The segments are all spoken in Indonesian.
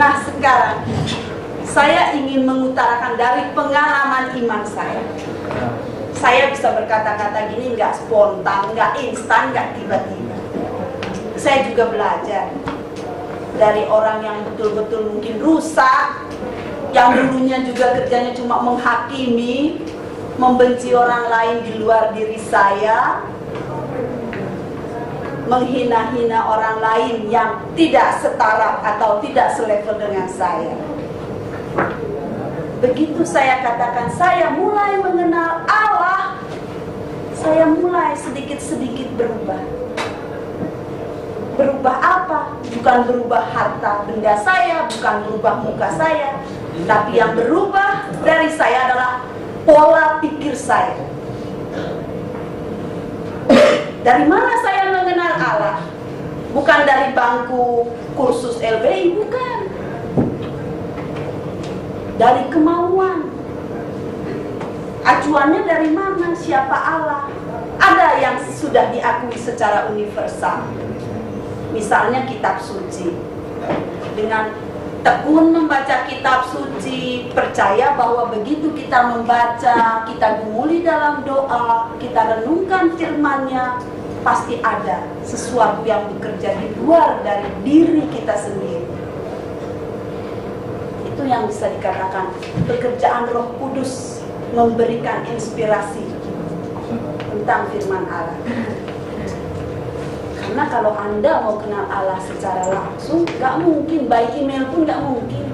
Nah sekarang saya ingin mengutarakan dari pengalaman iman saya. Saya bisa berkata-kata gini nggak spontan, nggak instan, nggak tiba-tiba. Saya juga belajar dari orang yang betul-betul mungkin rusak, yang dulunya juga kerjanya cuma menghakimi, membenci orang lain di luar diri saya, menghina-hina orang lain yang tidak setara atau tidak selevel dengan saya. Begitu saya katakan saya mulai mengenal Allah, saya mulai sedikit-sedikit berubah. Berubah apa? Bukan berubah harta benda saya, bukan berubah muka saya, tapi yang berubah dari saya adalah pola pikir saya. Dari mana saya mengenal Allah? Bukan dari bangku kursus LBI, bukan. Dari kemauan. Acuannya dari mana? Siapa Allah? Ada yang sudah diakui secara universal. Misalnya kitab suci. Dengan tekun membaca kitab suci, percaya bahwa begitu kita membaca, kita gumuli dalam doa, kita renungkan firman-Nya, pasti ada sesuatu yang bekerja di luar dari diri kita sendiri. Itu yang bisa dikatakan pekerjaan Roh Kudus memberikan inspirasi tentang firman Allah. Karena kalau Anda mau kenal Allah secara langsung, gak mungkin, by email pun gak mungkin.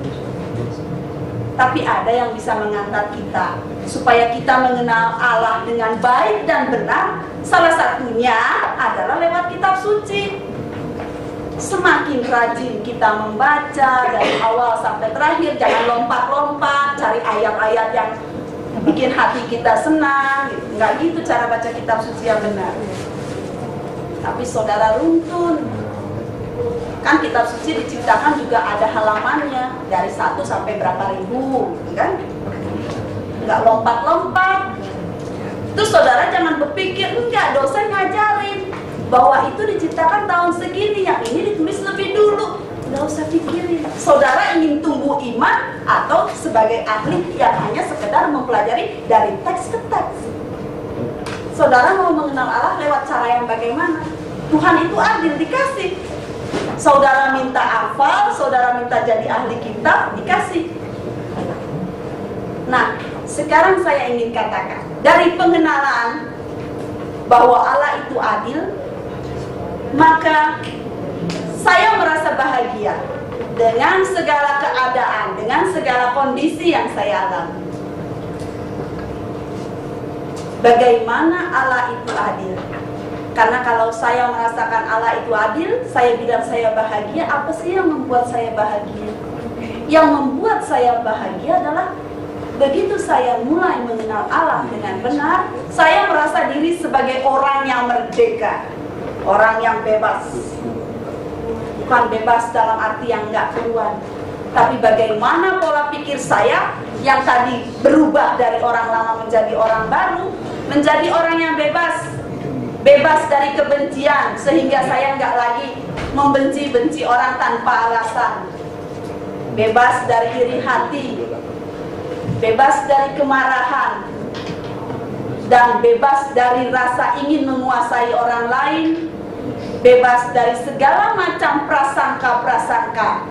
Tapi ada yang bisa mengantar kita supaya kita mengenal Allah dengan baik dan benar. Salah satunya adalah lewat kitab suci. Semakin rajin kita membaca dari awal sampai terakhir, jangan lompat-lompat cari ayat-ayat yang bikin hati kita senang. Nggak gitu cara baca kitab suci yang benar. Tapi saudara runtun. Kan kitab suci diciptakan juga ada halamannya dari 1 sampai berapa ribu, kan? Nggak lompat-lompat. Terus saudara jangan berpikir, enggak, dosen ngajarin bahwa itu diciptakan tahun segini, yang ini ditulis lebih dulu. Nggak usah pikirin. Saudara ingin tumbuh iman atau sebagai ahli yang hanya sekedar mempelajari dari teks ke teks? Saudara mau mengenal Allah lewat cara yang bagaimana? Tuhan itu adil, dikasih. Saudara minta hafal, saudara minta jadi ahli kitab, dikasih. Nah, sekarang saya ingin katakan, dari pengenalan bahwa Allah itu adil, maka saya merasa bahagia dengan segala keadaan, dengan segala kondisi yang saya alami. Bagaimana Allah itu adil? Karena kalau saya merasakan Allah itu adil, saya bilang saya bahagia, apa sih yang membuat saya bahagia? Yang membuat saya bahagia adalah begitu saya mulai mengenal Allah dengan benar, saya merasa diri sebagai orang yang merdeka, orang yang bebas. Bukan bebas dalam arti yang nggak keluar, tapi bagaimana pola pikir saya yang tadi berubah dari orang lama menjadi orang baru, menjadi orang yang bebas, bebas dari kebencian, sehingga saya nggak lagi membenci-benci orang tanpa alasan, bebas dari iri hati, bebas dari kemarahan, dan bebas dari rasa ingin menguasai orang lain, bebas dari segala macam prasangka-prasangka.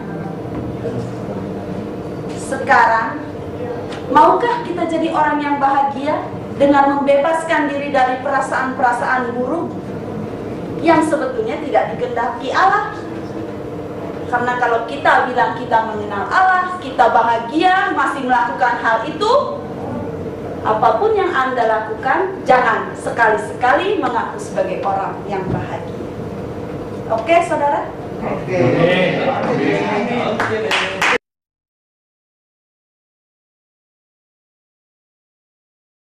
Sekarang, maukah kita jadi orang yang bahagia dengan membebaskan diri dari perasaan-perasaan buruk yang sebetulnya tidak dikehendaki Allah? Karena kalau kita bilang kita mengenal Allah, kita bahagia, masih melakukan hal itu, apapun yang Anda lakukan, jangan sekali-sekali mengaku sebagai orang yang bahagia. Oke, saudara? Oke.